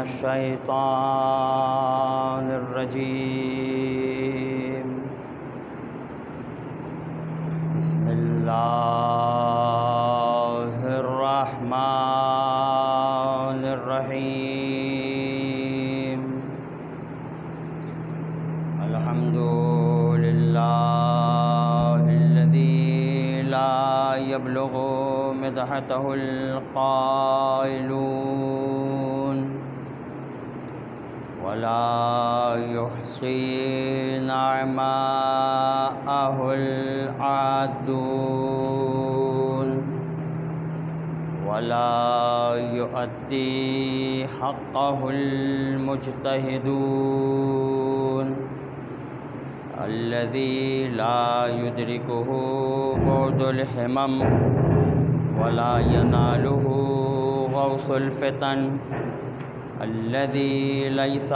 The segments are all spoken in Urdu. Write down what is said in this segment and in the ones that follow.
الشيطان الرجيم. بسم الله الرحمن الرحيم. الحمد لله الذي لا يبلغ مدحته القائلون ولا يحصي نعماءه العادون ولا يؤدي حقه المجتهدون الذي لا يدركه بعد الهمم ولا يناله غوص الفتن الذي ليس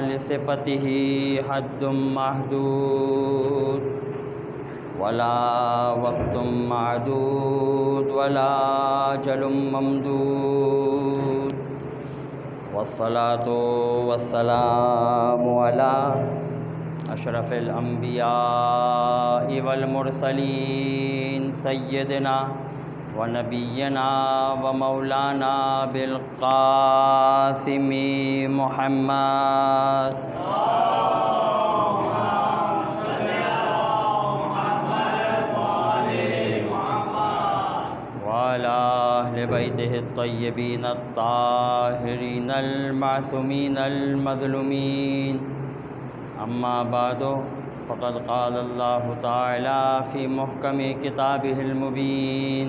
لصفته حد محدود ولا وقت معدود ولا أجل ممدود. والصلاة والسلام على أشرف الأنبياء والمرسلين سيدنا ونبينا ومولانا بالقاسم محمد وعلى أهل بيته الطيبين الطاهرين المعصومين المظلومين. أما بعد فقد قال الله تعالى في محكم كتابه المبين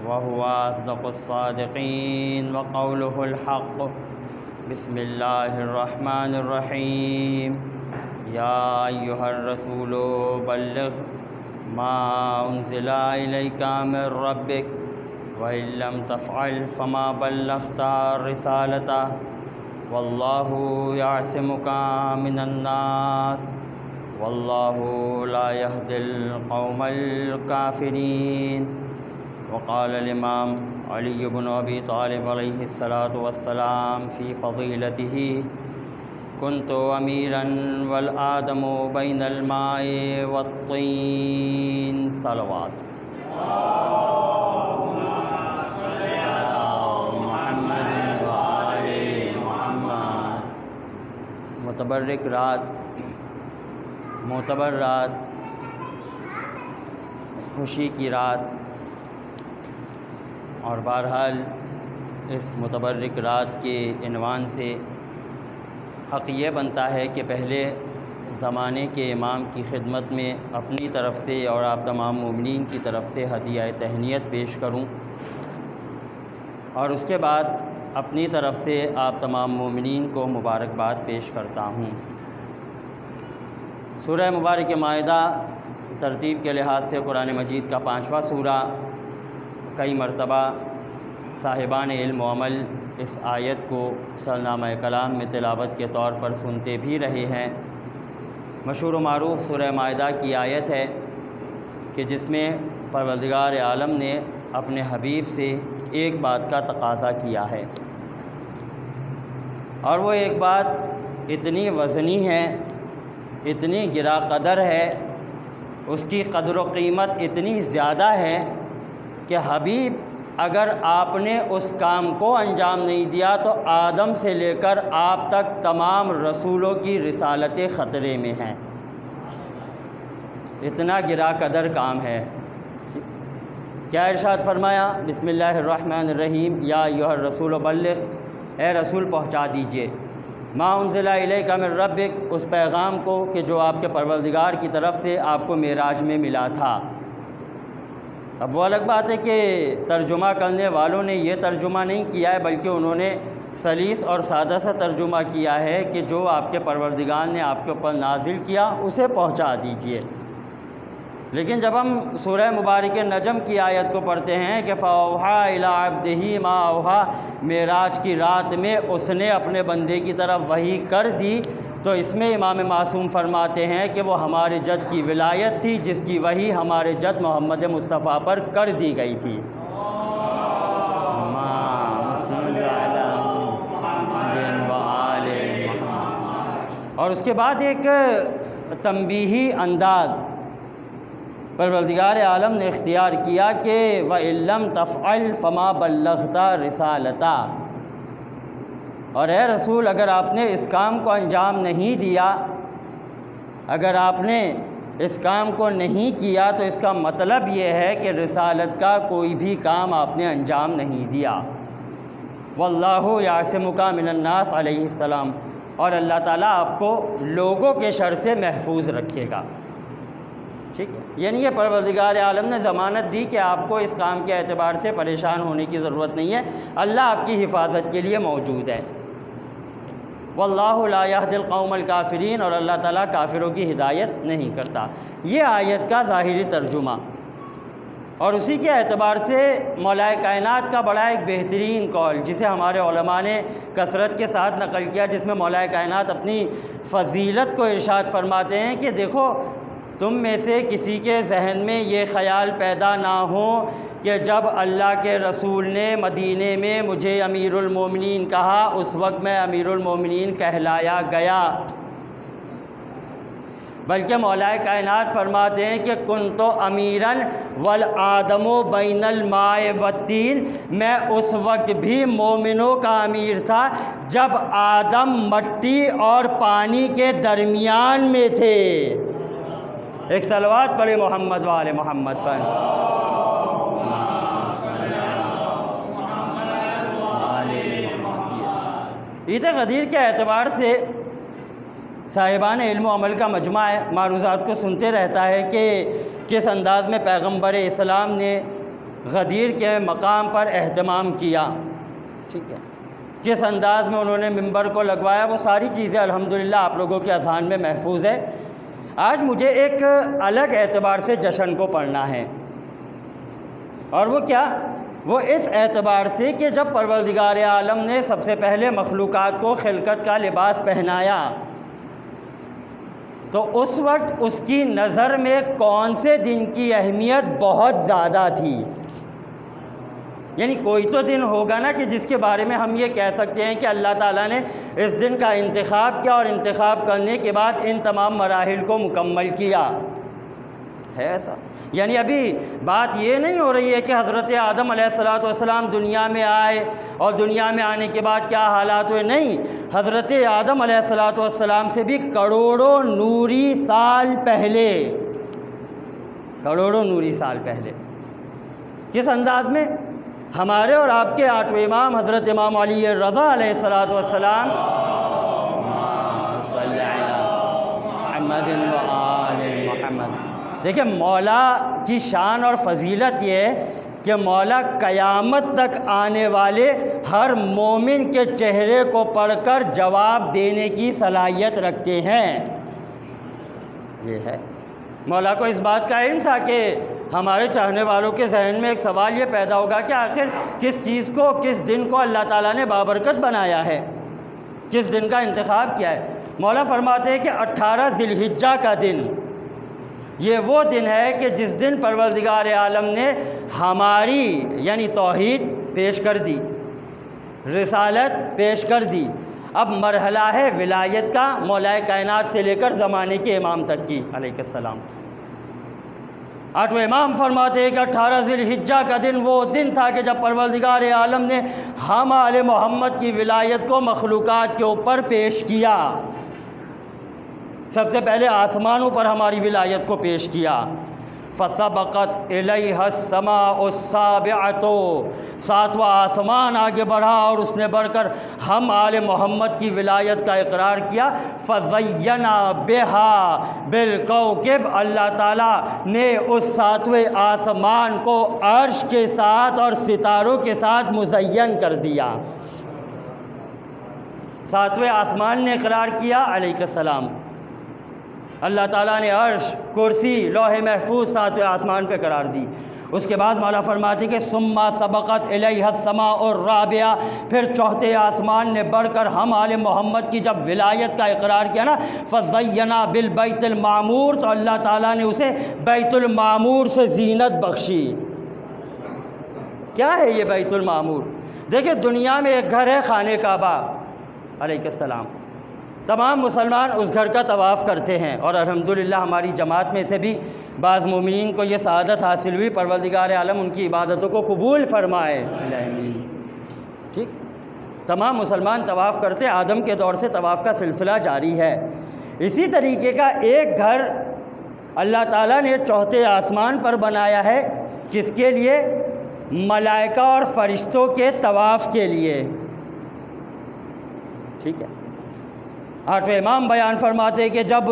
وهو أصدق الصادقين وقوله الحق. بسم الله الرحمن الرحيم. يا أيها الرسول بلغ ما أنزل إليك من ربك وإن لم تفعل فما بلغت رسالته والله يعصمك من الناس والله لا يهدي القوم الكافرين. وقال الإمام علي بن أبي طالب عليه الصلاة والسلام في فضيلته: كنت أميرا والآدم بين الماء والطين. صلوات. معتبر رات، خوشی کی رات، اور بہرحال اس متبرک رات کے عنوان سے حق یہ بنتا ہے کہ پہلے زمانے کے امام کی خدمت میں اپنی طرف سے اور آپ تمام مومنین کی طرف سے ہدیہ تہنیت پیش کروں، اور اس کے بعد اپنی طرف سے آپ تمام مومنین کو مبارکباد پیش کرتا ہوں۔ سورہ مبارک مائدہ ترتیب کے لحاظ سے قرآن مجید کا 5واں سورہ، کئی مرتبہ صاحبان علم و عمل اس آیت کو سرنامہ کلام میں تلاوت کے طور پر سنتے بھی رہے ہیں۔ مشہور و معروف سورہ مائدہ کی آیت ہے کہ جس میں پروردگار عالم نے اپنے حبیب سے ایک بات کا تقاضا کیا ہے، اور وہ ایک بات اتنی وزنی ہے، اتنی گرا قدر ہے، اس کی قدر و قیمت اتنی زیادہ ہے کہ حبیب اگر آپ نے اس کام کو انجام نہیں دیا تو آدم سے لے کر آپ تک تمام رسولوں کی رسالتیں خطرے میں ہیں۔ اتنا گرا قدر کام ہے۔ کیا ارشاد فرمایا؟ بسم اللہ الرحمن الرحیم۔ یا ایھا الرسول بلغ، اے رسول پہنچا دیجئے، ما انزل الیک من ربک، اس پیغام کو کہ جو آپ کے پروردگار کی طرف سے آپ کو معراج میں ملا تھا۔ اب وہ الگ بات ہے کہ ترجمہ کرنے والوں نے یہ ترجمہ نہیں کیا ہے، بلکہ انہوں نے سلیس اور سادہ سا ترجمہ کیا ہے کہ جو آپ کے پروردگار نے آپ کے اوپر نازل کیا اسے پہنچا دیجئے۔ لیکن جب ہم سورہ مبارک نجم کی آیت کو پڑھتے ہیں کہ فَأَوْحَىٰ إِلَىٰ عَبْدِهِ مَا أَوْحَىٰ، معراج کی رات میں اس نے اپنے بندے کی طرف وحی کر دی، تو اس میں امام معصوم فرماتے ہیں کہ وہ ہمارے جد کی ولایت تھی جس کی وحی ہمارے جد محمد مصطفیٰ پر کر دی گئی تھی۔ اور اس کے بعد ایک تنبیہی انداز پروردگار عالم نے اختیار کیا کہ وَإِن لَّمْ تَفْعَلْ فَمَا بَلَّغْتَ رِسَالَتَهُ، اور اے رسول اگر آپ نے اس کام کو انجام نہیں دیا، اگر آپ نے اس کام کو نہیں کیا تو اس کا مطلب یہ ہے کہ رسالت کا کوئی بھی کام آپ نے انجام نہیں دیا۔ وَاللَّهُ يَعْصِمُكَ مِنَ النَّاسِ علیہ السلام، اور اللہ تعالیٰ آپ کو لوگوں کے شر سے محفوظ رکھے گا۔ ٹھیک ہے، یعنی یہ پروردگار عالم نے ضمانت دی کہ آپ کو اس کام کے اعتبار سے پریشان ہونے کی ضرورت نہیں ہے، اللہ آپ کی حفاظت کے لیے موجود ہے۔ واللہ لا یہدی القوم الکافرین، اور اللہ تعالیٰ کافروں کی ہدایت نہیں کرتا۔ یہ آیت کا ظاہری ترجمہ، اور اسی کے اعتبار سے مولا کائنات کا بڑا ایک بہترین قول جسے ہمارے علماء نے کثرت کے ساتھ نقل کیا، جس میں مولا کائنات اپنی فضیلت کو ارشاد فرماتے ہیں کہ دیکھو تم میں سے کسی کے ذہن میں یہ خیال پیدا نہ ہو کہ جب اللہ کے رسول نے مدینے میں مجھے امیر المومنین کہا اس وقت میں امیر المومنین کہلایا گیا، بلکہ مولا کائنات فرماتے ہیں کہ کنت امیراً والآدم بین الماء والطین، میں اس وقت بھی مومنوں کا امیر تھا جب آدم مٹی اور پانی کے درمیان میں تھے۔ ایک صلوات پڑھے محمد وآل محمد پر۔ عید غدیر کے اعتبار سے صاحبان علم و عمل کا مجمع ہے، معروضات کو سنتے رہتا ہے کہ کس انداز میں پیغمبر اسلام نے غدیر کے مقام پر اہتمام کیا، ٹھیک ہے، کس انداز میں انہوں نے منبر کو لگوایا، وہ ساری چیزیں الحمدللہ آپ لوگوں کے اذہان میں محفوظ ہے۔ آج مجھے ایک الگ اعتبار سے جشن کو پڑھنا ہے، اور وہ کیا؟ وہ اس اعتبار سے کہ جب پروردگار عالم نے سب سے پہلے مخلوقات کو خلقت کا لباس پہنایا تو اس وقت اس کی نظر میں کون سے دن کی اہمیت بہت زیادہ تھی؟ یعنی کوئی تو دن ہوگا نا کہ جس کے بارے میں ہم یہ کہہ سکتے ہیں کہ اللہ تعالیٰ نے اس دن کا انتخاب کیا اور انتخاب کرنے کے بعد ان تمام مراحل کو مکمل کیا ہے ایسا؟ یعنی ابھی بات یہ نہیں ہو رہی ہے کہ حضرت آدم علیہ السلام دنیا میں آئے اور دنیا میں آنے کے بعد کیا حالات ہوئے، نہیں، حضرت آدم علیہ السلام سے بھی کروڑوں نوری سال پہلے، کروڑوں نوری سال پہلے، کس انداز میں؟ ہمارے اور آپ کے آٹھویں امام حضرت امام علی رضا علیہ السلام صلی محمد و آل محمد۔ دیکھیں مولا کی شان اور فضیلت یہ ہے کہ مولا قیامت تک آنے والے ہر مومن کے چہرے کو پڑھ کر جواب دینے کی صلاحیت رکھتے ہیں۔ یہ ہے مولا کو اس بات کا علم تھا کہ ہمارے چاہنے والوں کے ذہن میں ایک سوال یہ پیدا ہوگا کہ آخر کس چیز کو، کس دن کو اللہ تعالیٰ نے بابرکت بنایا ہے، کس دن کا انتخاب کیا ہے۔ مولا فرماتے ہیں کہ 18 ذی الحجہ کا دن یہ وہ دن ہے کہ جس دن پروردگار عالم نے ہماری یعنی توحید پیش کر دی، رسالت پیش کر دی، اب مرحلہ ہے ولایت کا مولا کائنات سے لے کر زمانے کے امام تک کی علیہ السلام۔ آٹھویں امام فرماتے ہیں کہ 18 ذی الحجہ کا دن وہ دن تھا کہ جب پروردگار عالم نے ہم آل محمد کی ولایت کو مخلوقات کے اوپر پیش کیا، سب سے پہلے آسمانوں پر ہماری ولایت کو پیش کیا۔ فَسَبَقَتْ إِلَيْهَا السَّمَاءُ السَّابِعَةُ، ساتواں آسمان آگے بڑھا اور اس نے بڑھ کر ہم آل محمد کی ولایت کا اقرار کیا۔ فَزَيَّنَا بِهَا بِالْكَوْكِبِ، اللہ تعالیٰ نے اس ساتویں آسمان کو عرش کے ساتھ اور ستاروں کے ساتھ مزین کر دیا۔ ساتویں آسمان نے اقرار کیا علیہ السلام، اللہ تعالیٰ نے عرش، کرسی، لوح محفوظ ساتویں آسمان پہ قرار دی۔ اس کے بعد مولا فرماتے کہ ثم سبقت الیہا السماء الرابعہ، پھر چوتھے آسمان نے بڑھ کر ہم آل محمد کی جب ولایت کا اقرار کیا نا، فزینا بالبیت المعمور، تو اللہ تعالیٰ نے اسے بیت المعمور سے زینت بخشی۔ کیا ہے یہ بیت المعمور؟ دیکھیں دنیا میں ایک گھر ہے خانہ کعبہ علیہ السلام، تمام مسلمان اس گھر کا طواف کرتے ہیں، اور الحمدللہ ہماری جماعت میں سے بھی بعض مومنین کو یہ سعادت حاصل ہوئی، پروردگار عالم ان کی عبادتوں کو قبول فرمائے، ٹھیک۔ تمام مسلمان طواف کرتے، آدم کے دور سے طواف کا سلسلہ جاری ہے۔ اسی طریقے کا ایک گھر اللہ تعالیٰ نے چوتھے آسمان پر بنایا ہے، کس کے لیے؟ ملائکہ اور فرشتوں کے طواف کے لیے، ٹھیک ہے۔ آٹھویں امام بیان فرماتے ہیں کہ جب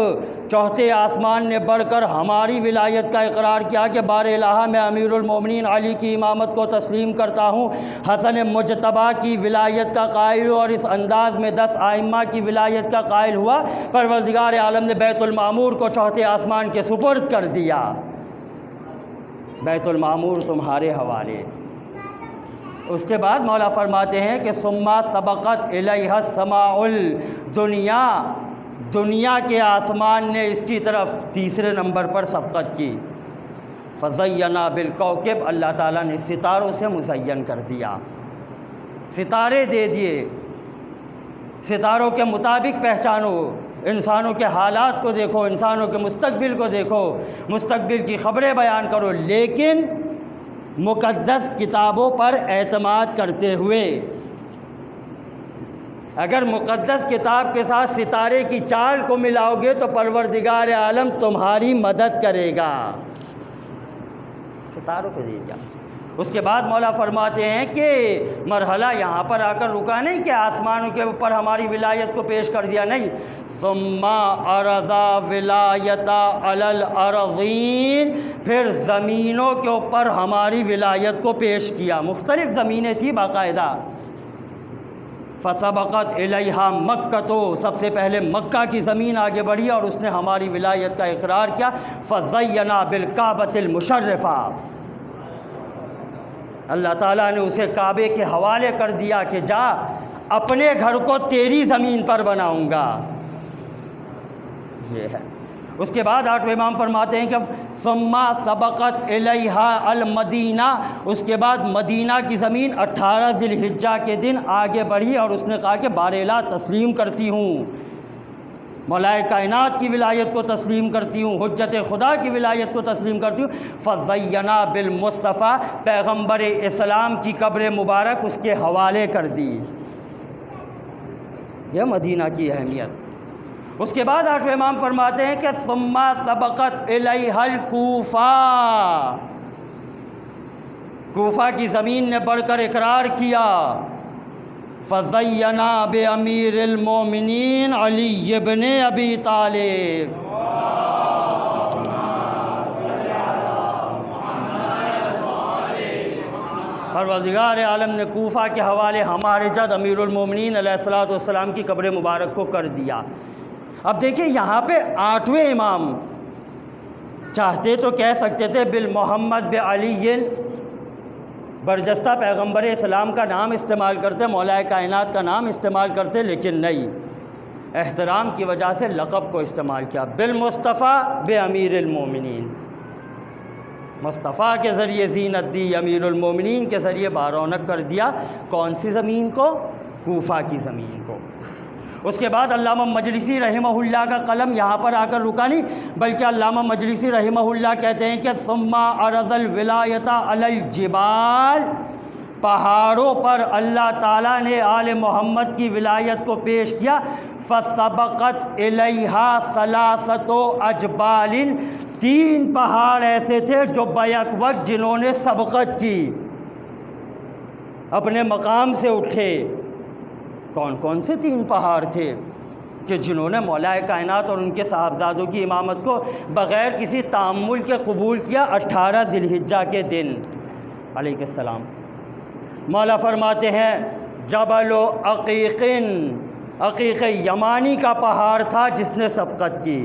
چوتھے آسمان نے بڑھ کر ہماری ولایت کا اقرار کیا کہ بار الہ میں امیر المومنین علی کی امامت کو تسلیم کرتا ہوں، حسن مجتبیٰ کی ولایت کا قائل ہوں، اور اس انداز میں 10 ائمہ کی ولایت کا قائل ہوا، پروردگار عالم نے بیت المعمور کو چوتھے آسمان کے سپرد کر دیا، بیت المعمور تمہارے حوالے۔ اس کے بعد مولا فرماتے ہیں کہ ثم سبقت الیہ السماء الدنیا، دنیا کے آسمان نے اس کی طرف تیسرے نمبر پر سبقت کی، فزینا بالکوكب، اللہ تعالیٰ نے ستاروں سے مزین کر دیا، ستارے دے دیے، ستاروں کے مطابق پہچانو، انسانوں کے حالات کو دیکھو، انسانوں کے مستقبل کو دیکھو، مستقبل کی خبریں بیان کرو، لیکن مقدس کتابوں پر اعتماد کرتے ہوئے۔ اگر مقدس کتاب کے ساتھ ستارے کی چال کو ملاؤ گے تو پروردگار عالم تمہاری مدد کرے گا، ستاروں کو دے دیا۔ اس کے بعد مولا فرماتے ہیں کہ مرحلہ یہاں پر آ کر رکا نہیں کہ آسمانوں کے اوپر ہماری ولایت کو پیش کر دیا، نہیں، ثم عرض ولایت علی الارضین، پھر زمینوں کے اوپر ہماری ولایت کو پیش کیا، مختلف زمینیں تھیں باقاعدہ، فسبقت الیہا مکہ، تو سب سے پہلے مکہ کی زمین آگے بڑھی اور اس نے ہماری ولایت کا اقرار کیا، فزینا بالکعبۃ المشرفہ، اللہ تعالیٰ نے اسے کعبے کے حوالے کر دیا کہ جا اپنے گھر کو تیری زمین پر بناؤں گا، یہ ہے۔ اس کے بعد آٹھویں امام فرماتے ہیں کہ ثم سبقت الیہا المدینہ، اس کے بعد مدینہ کی زمین 18 ذی الحجہ کے دن آگے بڑھی اور اس نے کہا کہ بار الہ تسلیم کرتی ہوں، مولا کائنات کی ولایت کو تسلیم کرتی ہوں، حجت خدا کی ولایت کو تسلیم کرتی ہوں، فزینا بالمصطفیٰ، پیغمبر اسلام کی قبر مبارک اس کے حوالے کر دی، یہ مدینہ کی اہمیت۔ اس کے بعد آٹھویں امام فرماتے ہیں کہ ثم سبقت الیہا الکوفہ، کوفہ کی زمین نے بڑھ کر اقرار کیا، فزینا بامیر المومنین علی ابن ابی طالب، پروردگار عالم نے کوفہ کے حوالے ہمارے جد امیر المومنین علیہ الصلوۃ والسلام کی قبر مبارک کو کر دیا۔ اب دیکھیں یہاں پہ آٹھویں امام چاہتے تو کہہ سکتے تھے بالمحمد بعلی، برجستہ پیغمبر اسلام کا نام استعمال کرتے، مولا کائنات کا نام استعمال کرتے، لیکن نہیں، احترام کی وجہ سے لقب کو استعمال کیا، بالمصطفیٰ بامیر المومنین، مصطفیٰ کے ذریعے زینت دی، امیر المومنین کے ذریعے بارونق کر دیا، کون سی زمین کو؟ کوفہ کی زمین کو۔ اس کے بعد علامہ مجلسی رحمہ اللہ کا قلم یہاں پر آ کر رکا نہیں، بلکہ علامہ مجلسی رحمہ اللہ کہتے ہیں کہ ثم عرض الولایت علی الجبال، پہاڑوں پر اللہ تعالیٰ نے آل محمد کی ولایت کو پیش کیا، فسبقت الیہا ثلاثۃ اجبال، 3 پہاڑ ایسے تھے جو بیک وقت جنہوں نے سبقت کی، اپنے مقام سے اٹھے۔ کون کون سے 3 پہاڑ تھے کہ جنہوں نے مولا کائنات اور ان کے صاحبزادوں کی امامت کو بغیر کسی تعمل کے قبول کیا 18 ذی الحجہ کے دن علیہ السلام؟ مولا فرماتے ہیں جبل عقیق، عقیق یمانی کا پہاڑ تھا جس نے سبقت کی،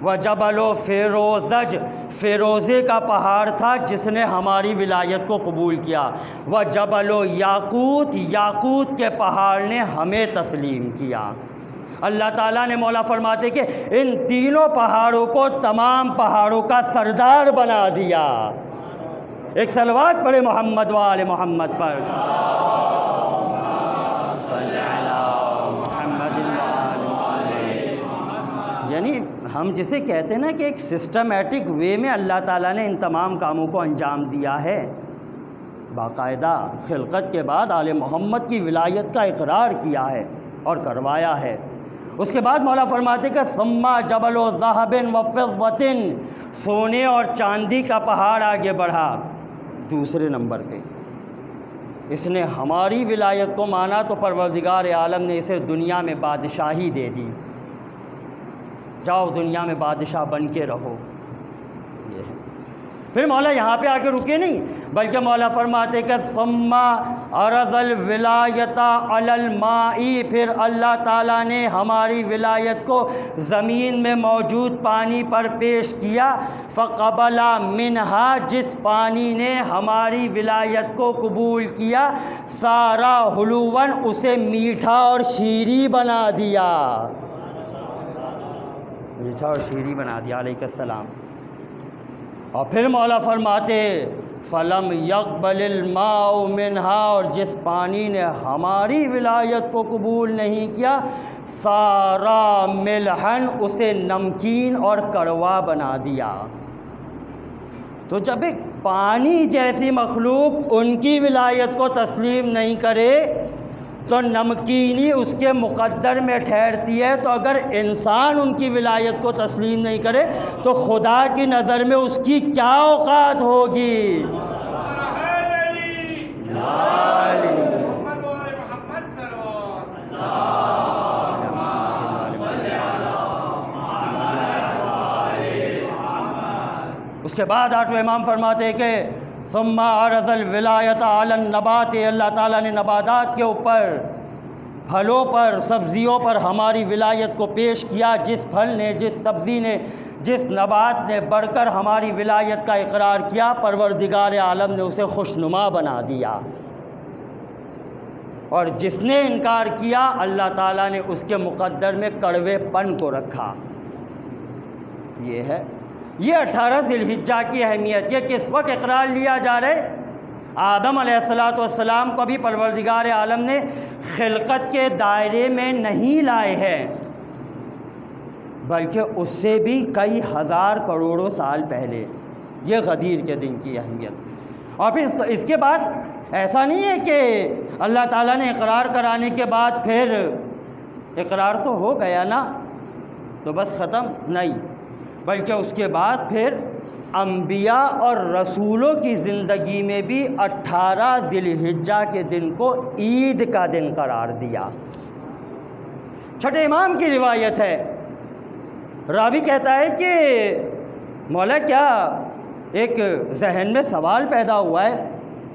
وجبل فیروزج، فیروزے کا پہاڑ تھا جس نے ہماری ولایت کو قبول کیا، وجبل یاقوت، یاقوت کے پہاڑ نے ہمیں تسلیم کیا۔ اللہ تعالیٰ نے مولا فرماتے کہ ان تینوں پہاڑوں کو تمام پہاڑوں کا سردار بنا دیا۔ ایک صلوات پڑھے محمد وآل محمد پر، صلی علی محمد ہم جسے کہتے ہیں نا کہ ایک سسٹمیٹک وے میں اللہ تعالیٰ نے ان تمام کاموں کو انجام دیا ہے، باقاعدہ خلقت کے بعد آل محمد کی ولایت کا اقرار کیا ہے اور کروایا ہے۔ اس کے بعد مولا فرماتے کہ ثم جبل و ذہب و فضۃ، سونے اور چاندی کا پہاڑ آگے بڑھا دوسرے نمبر پہ۔ اس نے ہماری ولایت کو مانا تو پروردگار عالم نے اسے دنیا میں بادشاہی دے دی، جاؤ دنیا میں بادشاہ بن کے رہو۔ یہ ہے۔ پھر مولا یہاں پہ آ کے رکے نہیں، بلکہ مولا فرماتے کہ ثم عرض الولایت علی الماء، پھر اللہ تعالیٰ نے ہماری ولایت کو زمین میں موجود پانی پر پیش کیا، فقبل منہا، جس پانی نے ہماری ولایت کو قبول کیا، سارا حلوًا، اسے میٹھا اور شیریں بنا دیا، میٹھا اور شیریں بنا دیا علیہ السلام۔ اور پھر مولا فرماتے فلم یقبل الماء منہا، اور جس پانی نے ہماری ولایت کو قبول نہیں کیا، سارا ملحن، اسے نمکین اور کڑوا بنا دیا۔ تو جب ایک پانی جیسی مخلوق ان کی ولایت کو تسلیم نہیں کرے تو نمکینی اس کے مقدر میں ٹھہرتی ہے، تو اگر انسان ان کی ولایت کو تسلیم نہیں کرے تو خدا کی نظر میں اس کی کیا اوقات ہوگی؟ اس کے بعد آٹھویں امام فرماتے ہیں کہ ثم عرض الولایت علی النبات، اللہ تعالیٰ نے نباتات کے اوپر، پھلوں پر، سبزیوں پر ہماری ولایت کو پیش کیا۔ جس پھل نے، جس سبزی نے، جس نبات نے بڑھ کر ہماری ولایت کا اقرار کیا، پروردگار عالم نے اسے خوشنما بنا دیا، اور جس نے انکار کیا اللہ تعالیٰ نے اس کے مقدر میں کڑوے پن کو رکھا۔ یہ ہے، یہ 18 ذی الحجہ کی اہمیت۔ یہ کس وقت اقرار لیا جا رہا ہے؟ آدم علیہ السلام کو بھی پروردگار عالم نے خلقت کے دائرے میں نہیں لائے ہیں، بلکہ اس سے بھی کئی ہزار کروڑوں سال پہلے۔ یہ غدیر کے دن کی اہمیت۔ اور پھر اس کے بعد ایسا نہیں ہے کہ اللہ تعالیٰ نے اقرار کرانے کے بعد پھر اقرار تو ہو گیا نا تو بس ختم، نہیں، بلکہ اس کے بعد پھر انبیاء اور رسولوں کی زندگی میں بھی 18 ذی الحجہ کے دن کو عید کا دن قرار دیا۔ چھٹے امام کی روایت ہے، راوی کہتا ہے کہ مولا کیا ایک ذہن میں سوال پیدا ہوا ہے۔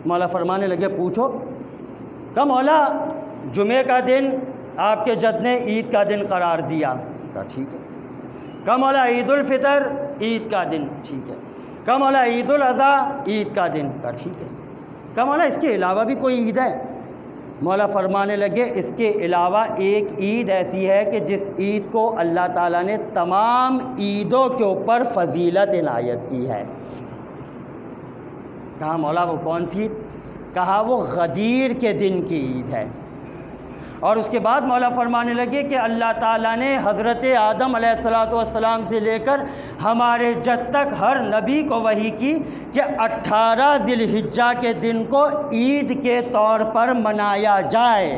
مولا فرمانے لگے پوچھو۔ کہا مولا جمعہ کا دن آپ کے جد نے عید کا دن قرار دیا۔ کہا ٹھیک ہے۔ کہا مولا عید الفطر عید کا دن، ٹھیک ہے۔ کہا مولا عید الاضحیٰ عید کا دن، کہا ٹھیک ہے۔ کہا مولا اس کے علاوہ بھی کوئی عید ہے؟ مولا فرمانے لگے اس کے علاوہ ایک عید ایسی ہے کہ جس عید کو اللہ تعالیٰ نے تمام عیدوں کے اوپر فضیلت عنایت کی ہے۔ کہا مولا وہ کون سی عید؟ کہا وہ غدیر کے دن کی عید ہے۔ اور اس کے بعد مولا فرمانے لگے کہ اللہ تعالیٰ نے حضرت آدم علیہ السلام سے لے کر ہمارے جد تک ہر نبی کو وحی کی کہ 18 ذی الحجہ کے دن کو عید کے طور پر منایا جائے،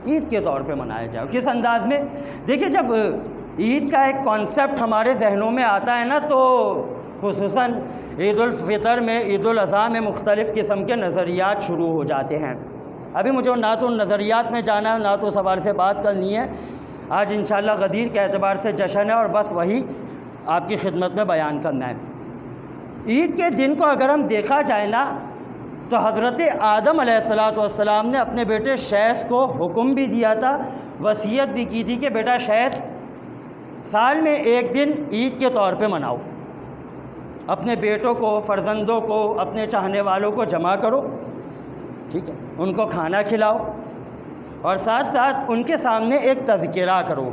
عید کے طور پہ منایا جائے۔ کس انداز میں؟ دیکھیں جب عید کا ایک کانسیپٹ ہمارے ذہنوں میں آتا ہے نا تو خصوصاً عید الفطر میں، عید الاضحیٰ میں مختلف قسم کے نظریات شروع ہو جاتے ہیں۔ ابھی مجھے نہ تو نظریات میں جانا ہے، نہ تو اس حوالے سے بات کرنی ہے۔ آج انشاءاللہ غدیر کے اعتبار سے جشن ہے اور بس وہی آپ کی خدمت میں بیان کرنا ہے۔ عید کے دن کو اگر ہم دیکھا جائے نا تو حضرت آدم علیہ السلام نے اپنے بیٹے شیث کو حکم بھی دیا تھا، وصیت بھی کی تھی کہ بیٹا شیث سال میں ایک دن عید کے طور پہ مناؤ، اپنے بیٹوں کو، فرزندوں کو، اپنے چاہنے والوں کو جمع کرو، ٹھیک ہے، ان کو کھانا کھلاؤ اور ساتھ ساتھ ان کے سامنے ایک تذکرہ کرو۔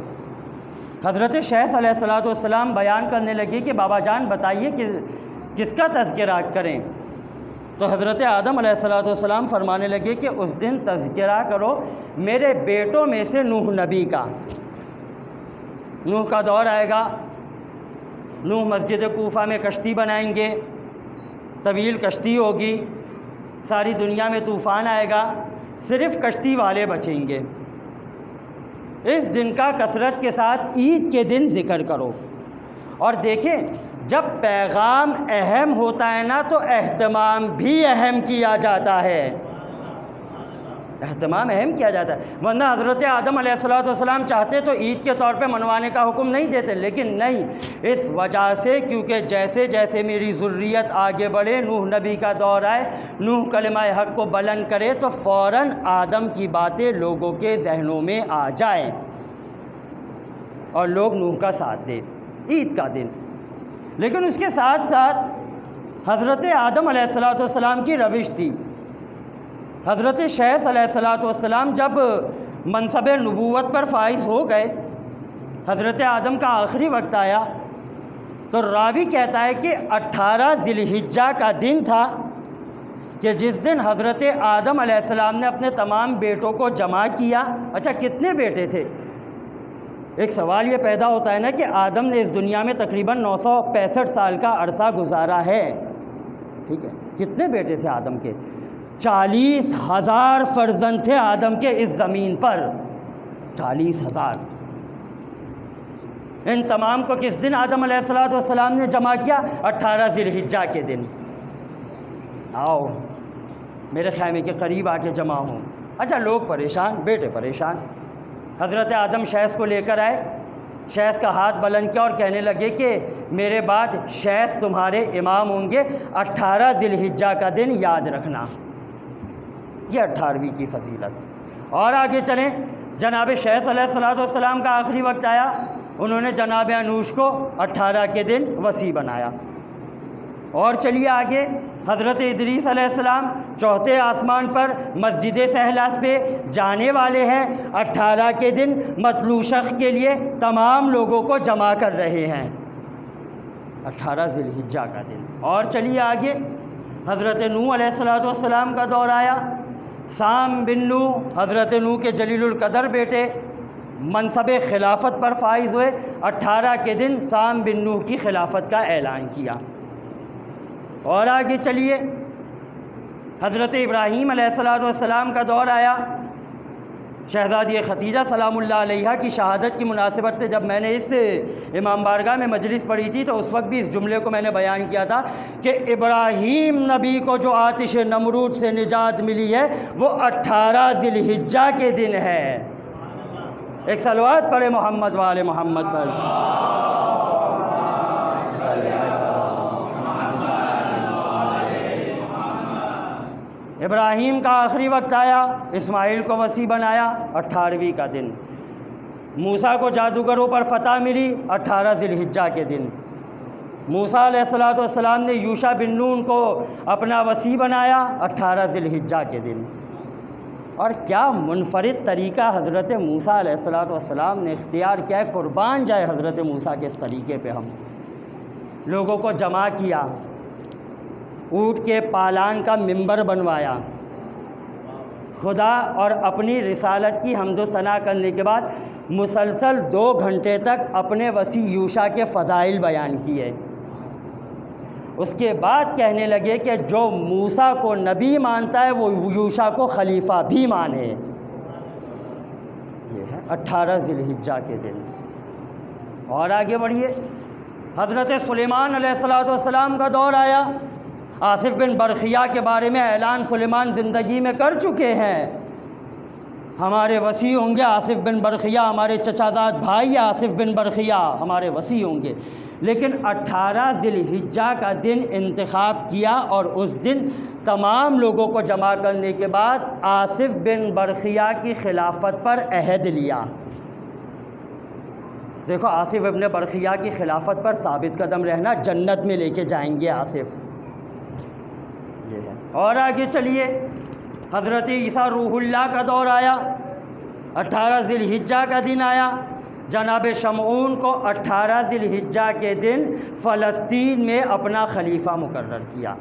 حضرت شیث علیہ السلام بیان کرنے لگے کہ بابا جان بتائیے کس کا تذکرہ کریں؟ تو حضرت آدم علیہ السلام فرمانے لگے کہ اس دن تذکرہ کرو میرے بیٹوں میں سے نوح نبی کا، نوح کا دور آئے گا، نوح مسجد کوفہ میں کشتی بنائیں گے، طویل کشتی ہوگی، ساری دنیا میں طوفان آئے گا، صرف کشتی والے بچیں گے۔ اس دن کا کثرت کے ساتھ عید کے دن ذکر کرو۔ اور دیکھیں جب پیغام اہم ہوتا ہے نا تو اہتمام بھی اہم کیا جاتا ہے، اہتمام اہم کیا جاتا ہے، ورنہ حضرت آدم علیہ السلام چاہتے تو عید کے طور پہ منوانے کا حکم نہیں دیتے، لیکن نہیں، اس وجہ سے کیونکہ جیسے جیسے میری ذریت آگے بڑھے، نوح نبی کا دور آئے، نوح کلمہ حق کو بلند کرے تو فوراً آدم کی باتیں لوگوں کے ذہنوں میں آ جائیں اور لوگ نوح کا ساتھ دیں عید کا دن۔ لیکن اس کے ساتھ ساتھ حضرت آدم علیہ السلام کی روش تھی۔ حضرت شیث علیہ السلام جب منصب نبوت پر فائز ہو گئے، حضرت آدم کا آخری وقت آیا، تو راوی کہتا ہے کہ 18 ذی الحجہ کا دن تھا کہ جس دن حضرت آدم علیہ السلام نے اپنے تمام بیٹوں کو جمع کیا۔ اچھا کتنے بیٹے تھے؟ ایک سوال یہ پیدا ہوتا ہے نا کہ آدم نے اس دنیا میں تقریباً 965 سال کا عرصہ گزارا ہے، ٹھیک ہے، کتنے بیٹے تھے آدم کے؟ 40,000 فرزند تھے آدم کے اس زمین پر، 40,000۔ ان تمام کو کس دن آدم علیہ السلام نے جمع کیا؟ 18 ذی الحجہ کے دن۔ آؤ میرے خیمے کے قریب آ کے جمع ہوں۔ اچھا لوگ پریشان، بیٹے پریشان۔ حضرت آدم شیث کو لے کر آئے، شیث کا ہاتھ بلند کیا اور کہنے لگے کہ میرے بعد شیث تمہارے امام ہوں گے، 18 ذی الحجہ کا دن یاد رکھنا۔ یہ 18ویں کی فضیلت۔ اور آگے چلیں، جناب شیث علیہ السلام کا آخری وقت آیا، انہوں نے جناب انوش کو 18 کے دن وصی بنایا۔ اور چلیے آگے، حضرت ادریس علیہ السلام چوتھے آسمان پر مسجد سہلا پہ جانے والے ہیں، 18 کے دن مطلوع شخص کے لیے تمام لوگوں کو جمع کر رہے ہیں، 18 ذی الحجہ کا دن۔ اور چلیے آگے، حضرت نوح علیہ السلام کا دور آیا، سام بن نوح حضرت نوح کے جلیل القدر بیٹے منصب خلافت پر فائز ہوئے، 18 کے دن سام بن نوح کی خلافت کا اعلان کیا۔ اور آگے چلیے، حضرت ابراہیم علیہ السلام کا دور آیا، شہزادی ختیجہ سلام اللہ علیہا کی شہادت کی مناسبت سے جب میں نے اس امام بارگاہ میں مجلس پڑھی تھی تو اس وقت بھی اس جملے کو میں نے بیان کیا تھا کہ ابراہیم نبی کو جو آتش نمرود سے نجات ملی ہے وہ 18 ذی الحجہ کے دن ہے۔ ایک صلوات پڑھے محمد وآل محمد پر۔ ابراہیم کا آخری وقت آیا، اسماعیل کو وصی بنایا، 18ویں کا دن۔ موسیٰ کو جادوگروں پر فتح ملی، 18 ذی الحجہ کے دن۔ موسیٰ علیہ السلام نے یوشع بن نون کو اپنا وصی بنایا، 18 ذی الحجہ کے دن۔ اور کیا منفرد طریقہ حضرت موسیٰ علیہ السلام نے اختیار کیا ہے، قربان جائے حضرت موسیٰ کے اس طریقے پہ۔ ہم لوگوں کو جمع کیا، اونٹ کے پالان کا منبر بنوایا، خدا اور اپنی رسالت کی حمد و ثنا کرنے کے بعد مسلسل 2 گھنٹے تک اپنے وصی یوشع کے فضائل بیان کیے۔ اس کے بعد کہنے لگے کہ جو موسیٰ کو نبی مانتا ہے وہ یوشع کو خلیفہ بھی مانے۔ یہ ہے 18 ذی الحجہ کے دن۔ اور آگے بڑھیے، حضرت سلیمان علیہ السلام کا دور آیا، آصف بن برخیہ کے بارے میں اعلان سلیمان زندگی میں کر چکے ہیں، ہمارے وصی ہوں گے آصف بن برخیہ، ہمارے چچا زاد بھائی آصف بن برخیہ ہمارے وصی ہوں گے۔ لیکن 18 ذی الحجہ کا دن انتخاب کیا اور اس دن تمام لوگوں کو جمع کرنے کے بعد آصف بن برخیہ کی خلافت پر عہد لیا۔ دیکھو آصف ابن برخیہ کی خلافت پر ثابت قدم رہنا، جنت میں لے کے جائیں گے آصف۔ اور آگے چلیے، حضرت عیسیٰ روح اللہ کا دور آیا، 18 ذی الحجہ کا دن آیا، جناب شمعون کو 18 ذی الحجہ کے دن فلسطین میں اپنا خلیفہ مقرر کیا۔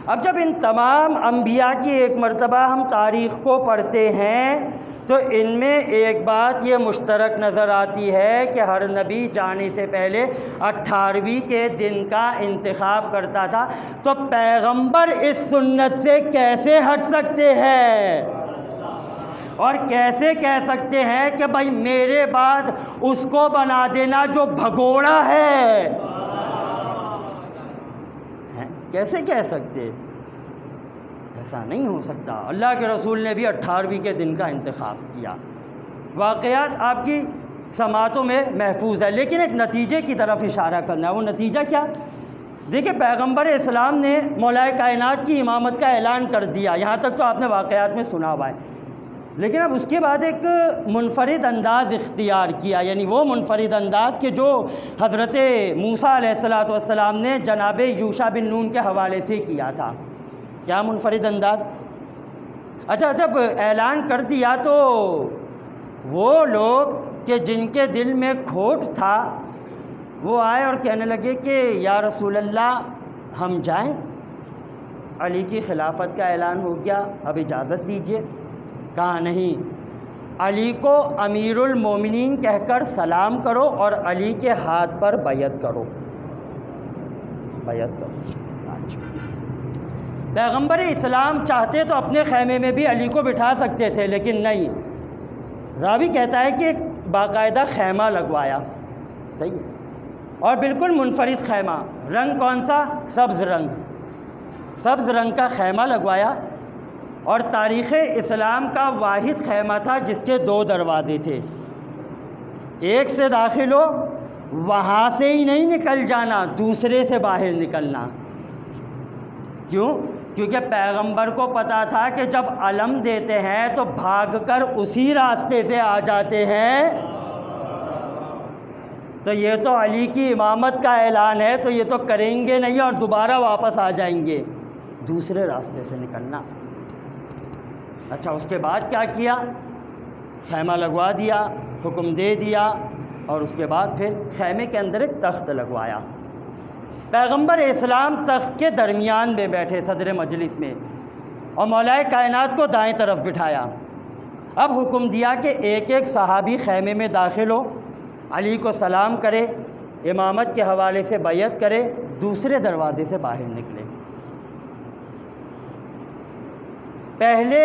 اب جب ان تمام انبیاء کی ایک مرتبہ ہم تاریخ کو پڑھتے ہیں تو ان میں ایک بات یہ مشترک نظر آتی ہے کہ ہر نبی جانے سے پہلے 18ویں کے دن کا انتخاب کرتا تھا، تو پیغمبر اس سنت سے کیسے ہٹ سکتے ہیں اور کیسے کہہ سکتے ہیں کہ بھائی میرے بعد اس کو بنا دینا جو بھگوڑا ہے؟ کیسے کہہ سکتے؟ ایسا نہیں ہو سکتا۔ اللہ کے رسول نے بھی 18ویں کے دن کا انتخاب کیا۔ واقعات آپ کی سماعتوں میں محفوظ ہے، لیکن ایک نتیجے کی طرف اشارہ کرنا ہے۔ وہ نتیجہ کیا؟ دیکھیں، پیغمبر اسلام نے مولا کائنات کی امامت کا اعلان کر دیا، یہاں تک تو آپ نے واقعات میں سنا ہوا ہے، لیکن اب اس کے بعد ایک منفرد انداز اختیار کیا، یعنی وہ منفرد انداز کہ جو حضرت موسیٰ علیہ السلام نے جناب یوشع بن نون کے حوالے سے کیا تھا۔ کیا منفرد انداز؟ اچھا، جب اعلان کر دیا تو وہ لوگ کہ جن کے دل میں کھوٹ تھا وہ آئے اور کہنے لگے کہ یا رسول اللہ ہم جائیں، علی کی خلافت کا اعلان ہو گیا، اب اجازت دیجیے۔ کہا نہیں، علی کو امیر المومنین کہہ کر سلام کرو اور علی کے ہاتھ پر بیعت کرو، بیعت کرو۔ پیغمبر اسلام چاہتے تو اپنے خیمے میں بھی علی کو بٹھا سکتے تھے، لیکن نہیں، راوی کہتا ہے کہ ایک باقاعدہ خیمہ لگوایا، صحیح ہے، اور بالکل منفرد خیمہ، رنگ کون سا؟ سبز رنگ، سبز رنگ کا خیمہ لگوایا، اور تاریخ اسلام کا واحد خیمہ تھا جس کے 2 دروازے تھے، ایک سے داخل ہو، وہاں سے ہی نہیں نکل جانا، دوسرے سے باہر نکلنا۔ کیوں؟ کیونکہ پیغمبر کو پتا تھا کہ جب علم دیتے ہیں تو بھاگ کر اسی راستے سے آ جاتے ہیں، تو یہ تو علی کی امامت کا اعلان ہے، تو یہ تو کریں گے نہیں اور دوبارہ واپس آ جائیں گے، دوسرے راستے سے نکلنا۔ اچھا، اس کے بعد کیا کیا؟ خیمہ لگوا دیا، حکم دے دیا، اور اس کے بعد پھر خیمے کے اندر ایک تخت لگوایا۔ پیغمبر اسلام تخت کے درمیان میں بیٹھے صدر مجلس میں، اور مولا کائنات کو دائیں طرف بٹھایا۔ اب حکم دیا کہ ایک ایک صحابی خیمے میں داخل ہو، علی کو سلام کرے، امامت کے حوالے سے بیعت کرے، دوسرے دروازے سے باہر نکلے۔ پہلے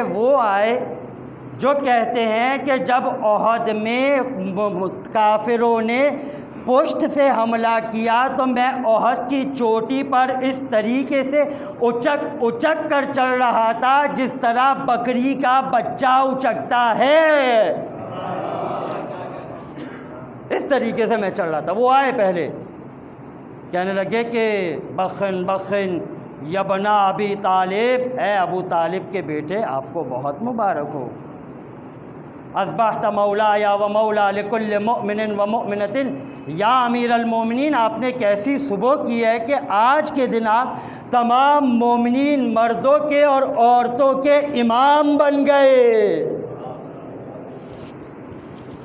وہ آئے جو کہتے ہیں کہ جب احد میں کافروں نے پشت سے حملہ کیا تو میں احد کی چوٹی پر اس طریقے سے اچک کر چل رہا تھا جس طرح بکری کا بچہ اچکتا ہے، اس طریقے سے میں چل رہا تھا۔ وہ آئے پہلے، کہنے لگے کہ بخن بخن یبنا ابی طالب، اے ابو طالب کے بیٹے، آپ کو بہت مبارک ہو، اصبحت مولایا و مولا لکل مؤمن و مؤمنۃ، یا امیر المومنین، آپ نے کیسی صبح کی ہے کہ آج کے دن آپ تمام مومنین مردوں کے اور عورتوں کے امام بن گئے۔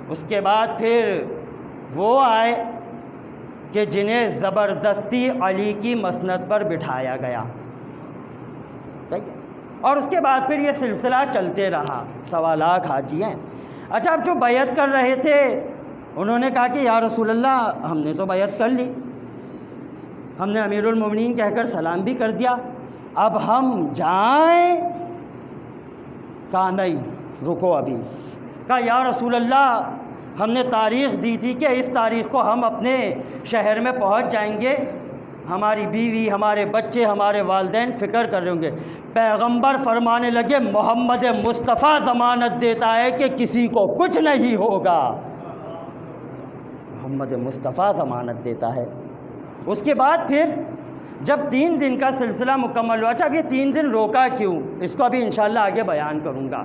اس کے بعد پھر وہ آئے کہ جنہیں زبردستی علی کی مسند پر بٹھایا گیا، صحیح ہے، اور اس کے بعد پھر یہ سلسلہ چلتے رہا۔ 1.25 لاکھ حاجی ہیں۔ اچھا، اب جو بیعت کر رہے تھے انہوں نے کہا کہ یا رسول اللہ ہم نے تو بیعت کر لی، ہم نے امیر المومنین کہہ کر سلام بھی کر دیا، اب ہم جائیں؟ کہا نہیں، رکو ابھی۔ کہا یا رسول اللہ ہم نے تاریخ دی تھی کہ اس تاریخ کو ہم اپنے شہر میں پہنچ جائیں گے، ہماری بیوی، ہمارے بچے، ہمارے والدین فکر کر رہے ہوں گے۔ پیغمبر فرمانے لگے محمد مصطفیٰ ضمانت دیتا ہے کہ کسی کو کچھ نہیں ہوگا، محمد مصطفیٰ ضمانت دیتا ہے۔ اس کے بعد پھر جب 3 دن کا سلسلہ مکمل ہوا، اچھا اب یہ 3 دن روکا کیوں، اس کو ابھی انشاءاللہ آگے بیان کروں گا۔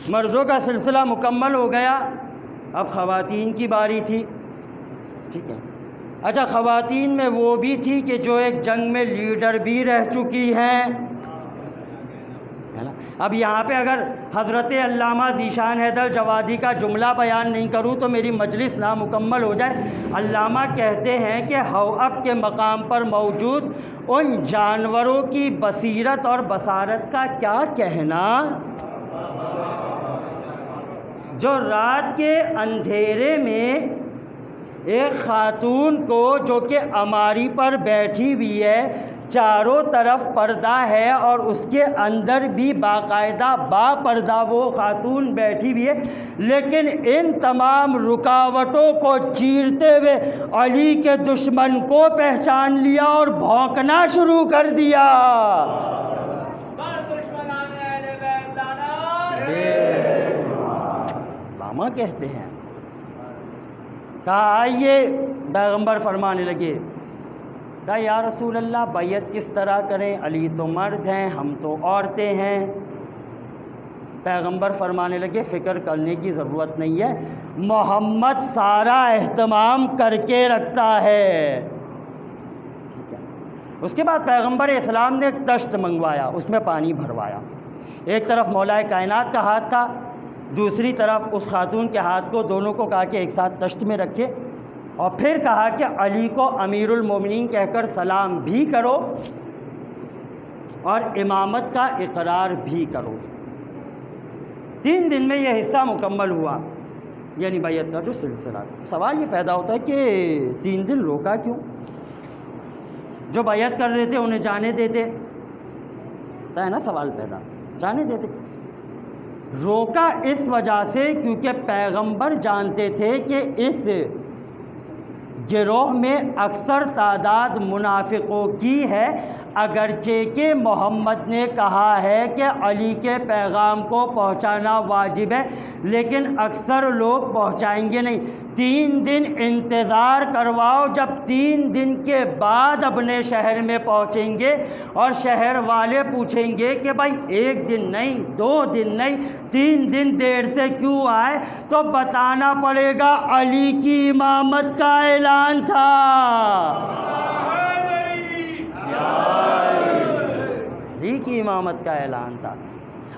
مردوں کا سلسلہ مکمل ہو گیا، اب خواتین کی باری تھی، ٹھیک ہے۔ اچھا، خواتین میں وہ بھی تھی کہ جو ایک جنگ میں لیڈر بھی رہ چکی ہیں، ہے نا، اب یہاں پہ اگر حضرت علامہ ذیشان حیدر جوادی کا جملہ بیان نہیں کروں تو میری مجلس نامکمل ہو جائے۔ علامہ کہتے ہیں کہ ہواب کے مقام پر موجود ان جانوروں کی بصیرت اور بصارت کا کیا کہنا، جو رات کے اندھیرے میں ایک خاتون کو جو کہ اماری پر بیٹھی ہوئی ہے، چاروں طرف پردہ ہے اور اس کے اندر بھی باقاعدہ با پردہ وہ خاتون بیٹھی ہوئی ہے، لیکن ان تمام رکاوٹوں کو چیرتے ہوئے علی کے دشمن کو پہچان لیا اور بھونکنا شروع کر دیا۔ علامہ کہتے ہیں، کہا آئیے، پیغمبر فرمانے لگے، کہا یا رسول اللہ بیعت کس طرح کریں، علی تو مرد ہیں، ہم تو عورتیں ہیں۔ پیغمبر فرمانے لگے فکر کرنے کی ضرورت نہیں ہے، محمد سارا اہتمام کر کے رکھتا ہے۔ اس کے بعد پیغمبر اسلام نے ایک تشت منگوایا، اس میں پانی بھروایا، ایک طرف مولا کائنات کا ہاتھ تھا، دوسری طرف اس خاتون کے ہاتھ کو، دونوں کو کہا کہ ایک ساتھ تشت میں رکھے، اور پھر کہا کہ علی کو امیر المومنین کہہ کر سلام بھی کرو اور امامت کا اقرار بھی کرو۔ 3 دن میں یہ حصہ مکمل ہوا، یعنی بیعت کا جو سلسلہ تھا۔ سوال یہ پیدا ہوتا ہے کہ 3 دن روکا کیوں؟ جو بیعت کر رہے تھے انہیں جانے دیتے، ہے نا سوال پیدا، جانے دیتے۔ روکا اس وجہ سے کیونکہ پیغمبر جانتے تھے کہ اس گروہ میں اکثر تعداد منافقوں کی ہے، اگرچہ کہ محمد نے کہا ہے کہ علی کے پیغام کو پہنچانا واجب ہے، لیکن اکثر لوگ پہنچائیں گے نہیں۔ 3 دن انتظار کرواؤ، جب 3 دن کے بعد اپنے شہر میں پہنچیں گے اور شہر والے پوچھیں گے کہ بھائی 1 دن نہیں، 2 دن نہیں، 3 دن دیر سے کیوں آئے، تو بتانا پڑے گا علی کی امامت کا اعلان تھا۔ علی کی امامت کا اعلان تھا۔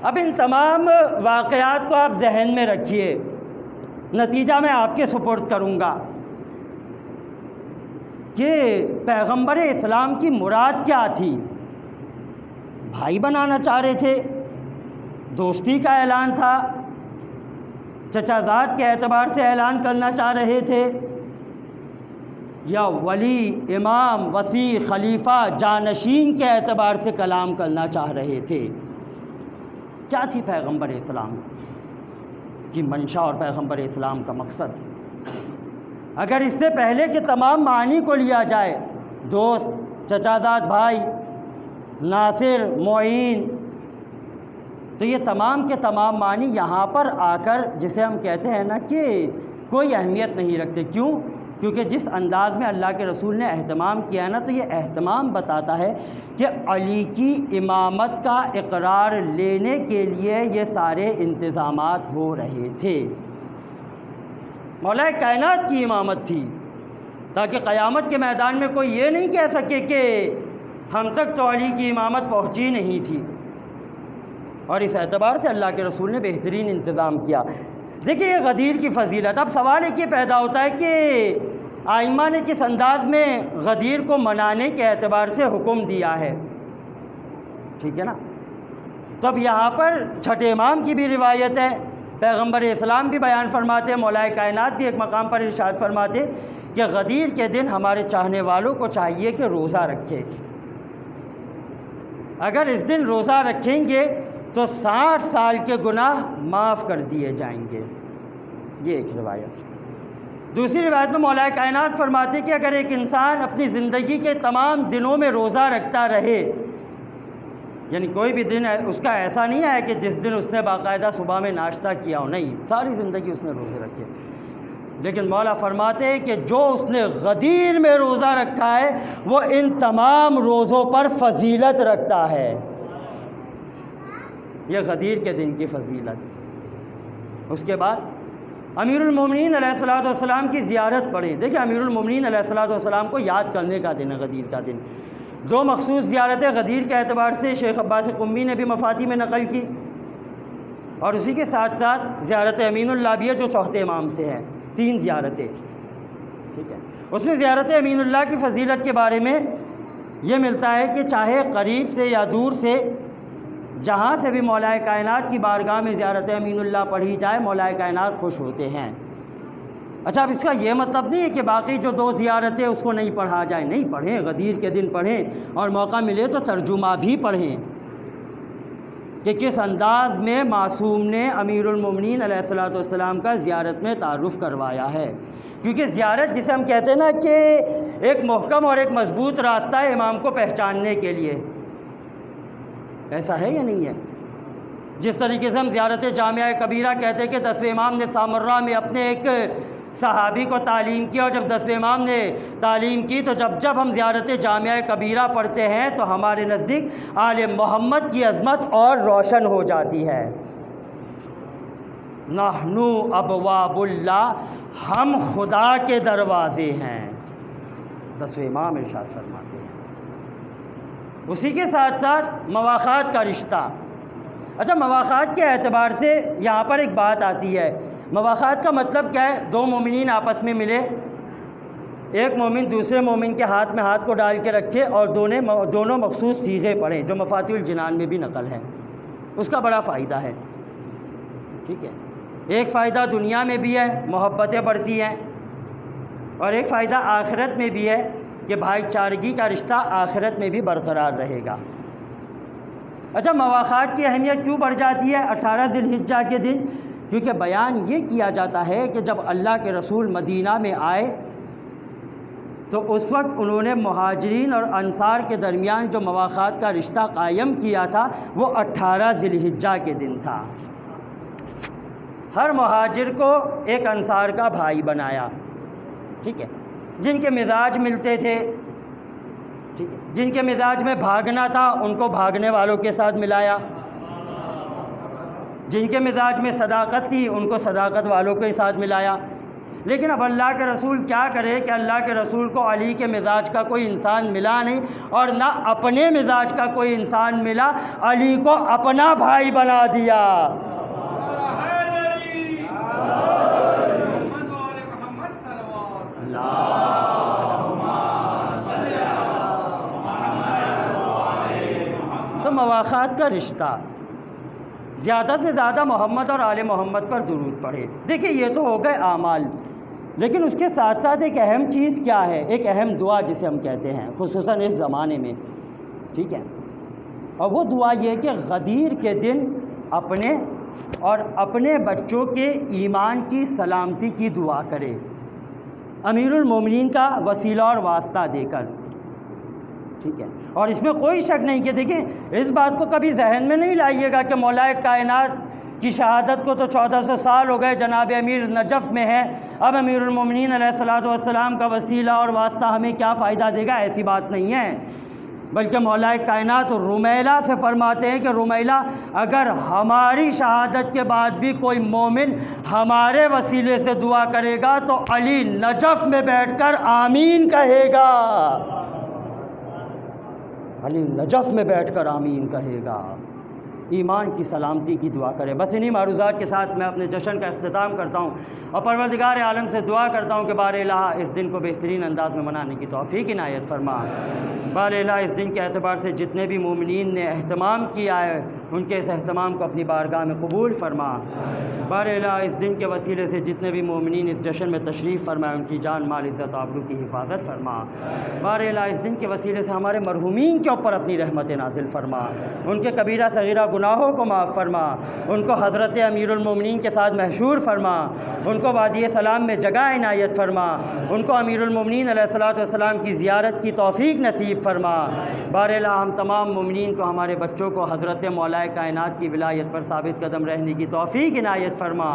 اب ان تمام واقعات کو آپ ذہن میں رکھیے، نتیجہ میں آپ کے سپرد کروں گا کہ پیغمبر اسلام کی مراد کیا تھی۔ بھائی بنانا چاہ رہے تھے، دوستی کا اعلان تھا، چچا زاد کے اعتبار سے اعلان کرنا چاہ رہے تھے، یا ولی، امام، وصی، خلیفہ، جانشین کے اعتبار سے کلام کرنا چاہ رہے تھے؟ کیا تھی پیغمبر اسلام کی منشا اور پیغمبر اسلام کا مقصد؟ اگر اس سے پہلے کہ تمام معانی کو لیا جائے، دوست، چچا زاد بھائی، ناصر، معین، تو یہ تمام کے تمام معنی یہاں پر آ کر جسے ہم کہتے ہیں نا کہ کوئی اہمیت نہیں رکھتے۔ کیوں؟ کیونکہ جس انداز میں اللہ کے رسول نے اہتمام کیا ہے نا، تو یہ اہتمام بتاتا ہے کہ علی کی امامت کا اقرار لینے کے لیے یہ سارے انتظامات ہو رہے تھے۔ مولا کائنات کی امامت تھی، تاکہ قیامت کے میدان میں کوئی یہ نہیں کہہ سکے کہ ہم تک تو علی کی امامت پہنچی نہیں تھی، اور اس اعتبار سے اللہ کے رسول نے بہترین انتظام کیا۔ دیکھیے یہ غدیر کی فضیلت۔ اب سوال ایک یہ پیدا ہوتا ہے کہ ائمہ نے کس انداز میں غدیر کو منانے کے اعتبار سے حکم دیا ہے، ٹھیک ہے نا؟ تو اب یہاں پر چھٹے امام کی بھی روایت ہے، پیغمبر اسلام بھی بیان فرماتے ہیں، مولا کائنات بھی ایک مقام پر ارشاد فرماتے کہ غدیر کے دن ہمارے چاہنے والوں کو چاہیے کہ روزہ رکھے۔ اگر اس دن روزہ رکھیں گے تو 60 سال کے گناہ معاف کر دیے جائیں گے۔ یہ ایک روایت۔ دوسری روایت میں مولا کائنات فرماتے کہ اگر ایک انسان اپنی زندگی کے تمام دنوں میں روزہ رکھتا رہے، یعنی کوئی بھی دن اس کا ایسا نہیں ہے کہ جس دن اس نے باقاعدہ صبح میں ناشتہ کیا ہو، نہیں، ساری زندگی اس نے روزے رکھے، لیکن مولا فرماتے ہیں کہ جو اس نے غدیر میں روزہ رکھا ہے وہ ان تمام روزوں پر فضیلت رکھتا ہے۔ یہ غدیر کے دن کی فضیلت۔ اس کے بعد امیر المومنین علیہ الصلوۃ والسلام کی زیارت پڑھیں۔ دیکھیں امیر المومنین علیہ الصلوۃ والسلام کو یاد کرنے کا دن ہے غدیر کا دن۔ 2 مخصوص زیارتیں غدیر کے اعتبار سے شیخ عباس قمی نے بھی مفاتی میں نقل کی۔ اور اسی کے ساتھ ساتھ زیارت امین اللہ بھی ہے جو چوتھے امام سے ہے، 3 زیارتیں، ٹھیک ہے۔ اس میں زیارت امین اللہ کی فضیلت کے بارے میں یہ ملتا ہے کہ چاہے قریب سے یا دور سے، جہاں سے بھی مولا کائنات کی بارگاہ میں زیارت امین اللہ پڑھی جائے مولا کائنات خوش ہوتے ہیں۔ اچھا، اب اس کا یہ مطلب نہیں ہے کہ باقی جو 2 زیارتیں اس کو نہیں پڑھا جائے، نہیں پڑھیں، غدیر کے دن پڑھیں، اور موقع ملے تو ترجمہ بھی پڑھیں کہ کس انداز میں معصوم نے امیر المومنین علیہ الصلوۃ والسلام کا زیارت میں تعارف کروایا ہے۔ کیونکہ زیارت جسے ہم کہتے ہیں نا کہ ایک محکم اور ایک مضبوط راستہ ہے امام کو پہچاننے کے لیے، ایسا ہے یا نہیں ہے؟ جس طریقے سے ہم زیارت جامعہ کبیرہ کہتے ہیں کہ 10ویں امام نے سامرہ میں اپنے ایک صحابی کو تعلیم کیا، اور جب 10ویں امام نے تعلیم کی تو جب ہم زیارت جامعہ کبیرہ پڑھتے ہیں تو ہمارے نزدیک آل محمد کی عظمت اور روشن ہو جاتی ہے۔ نحنو ابواب اللہ، ہم خدا کے دروازے ہیں، 10ویں امام ارشاد فرماتے ہیں۔ اسی کے ساتھ ساتھ مواخات کا رشتہ۔ اچھا، مواخات کے اعتبار سے یہاں پر ایک بات آتی ہے۔ مواخات کا مطلب کیا ہے؟ 2 مومنین آپس میں ملے، ایک مومن دوسرے مومن کے ہاتھ میں ہاتھ کو ڈال کے رکھے اور دونوں مخصوص صیغے پڑھیں، جو مفاتیح الجنان میں بھی نقل ہے۔ اس کا بڑا فائدہ ہے، ٹھیک ہے۔ ایک فائدہ دنیا میں بھی ہے، محبتیں بڑھتی ہیں، اور ایک فائدہ آخرت میں بھی ہے کہ بھائی چارگی کا رشتہ آخرت میں بھی برقرار رہے گا۔ اچھا، مواخات کی اہمیت کیوں بڑھ جاتی ہے 18 ذی الحجہ کے دن؟ کیونکہ بیان یہ کیا جاتا ہے کہ جب اللہ کے رسول مدینہ میں آئے تو اس وقت انہوں نے مہاجرین اور انصار کے درمیان جو مواخات کا رشتہ قائم کیا تھا وہ 18 ذی الحجہ کے دن تھا۔ ہر مہاجر کو ایک انصار کا بھائی بنایا، ٹھیک ہے، جن کے مزاج ملتے تھے، ٹھیک ہے، جن کے مزاج میں بھاگنا تھا ان کو بھاگنے والوں کے ساتھ ملایا، جن کے مزاج میں صداقت تھی ان کو صداقت والوں کے ساتھ ملایا۔ لیکن اب اللہ کے رسول کیا کرے کہ اللہ کے رسول کو علی کے مزاج کا کوئی انسان ملا نہیں، اور نہ اپنے مزاج کا کوئی انسان ملا، علی کو اپنا بھائی بنا دیا۔ تو مواخات کا رشتہ، زیادہ سے زیادہ محمد اور آل محمد پر درود پڑھے۔ دیکھیں، یہ تو ہو گئے اعمال، لیکن اس کے ساتھ ساتھ ایک اہم چیز کیا ہے؟ ایک اہم دعا جسے ہم کہتے ہیں، خصوصاً اس زمانے میں، ٹھیک ہے، اور وہ دعا یہ ہے کہ غدیر کے دن اپنے اور اپنے بچوں کے ایمان کی سلامتی کی دعا کرے، امیر المومنین کا وسیلہ اور واسطہ دے کر، ٹھیک ہے۔ اور اس میں کوئی شک نہیں کہ دیکھیں، اس بات کو کبھی ذہن میں نہیں لائیے گا کہ مولا کائنات کی شہادت کو تو 1400 سال ہو گئے، جناب امیر نجف میں ہے، اب امیر المومنین علیہ الصلوۃ والسلام کا وسیلہ اور واسطہ ہمیں کیا فائدہ دے گا؟ ایسی بات نہیں ہے، بلکہ مولا کائنات رمیلہ سے فرماتے ہیں کہ رمیلہ، اگر ہماری شہادت کے بعد بھی کوئی مومن ہمارے وسیلے سے دعا کرے گا تو علی نجف میں بیٹھ کر آمین کہے گا، علی نجف میں بیٹھ کر آمین کہے گا، ایمان کی سلامتی کی دعا کرے۔ بس انہی معروضات کے ساتھ میں اپنے جشن کا اختتام کرتا ہوں اور پروردگار عالم سے دعا کرتا ہوں کہ بار الہ اس دن کو بہترین انداز میں منانے کی توفیق عنایت فرما۔ بار الہ اس دن کے اعتبار سے جتنے بھی مومنین نے اہتمام کیا ہے ان کے اس اہتمام کو اپنی بارگاہ میں قبول فرما۔ بار الہ اس دن کے وسیلے سے جتنے بھی مومنین اس جشن میں تشریف فرمائے ان کی جان مال عزت آبرو کی حفاظت فرما۔ بار الہ اس دن کے وسیلے سے ہمارے مرحومین کے اوپر اپنی رحمت نازل فرما، ان کے کبیرہ صغیرہ گناہوں کو معاف فرما، ان کو حضرت امیر المومنین کے ساتھ محشور فرما، ان کو وادی سلام میں جگہ عنایت فرما، ان کو امیر المومنین علیہ الصلوۃ والسلام کی زیارت کی توفیق نصیب فرما۔ بار الہ ہم تمام مومنین کو، ہمارے بچوں کو حضرت مولا کائنات کی ولایت پر ثابت قدم رہنے کی توفیق عنایت فرما،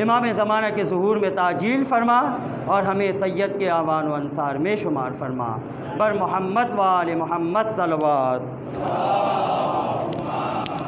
امام زمانہ کے ظہور میں تعجیل فرما اور ہمیں سید کے اعوان و انصار میں شمار فرما۔ بر محمد و آل محمد صلوات۔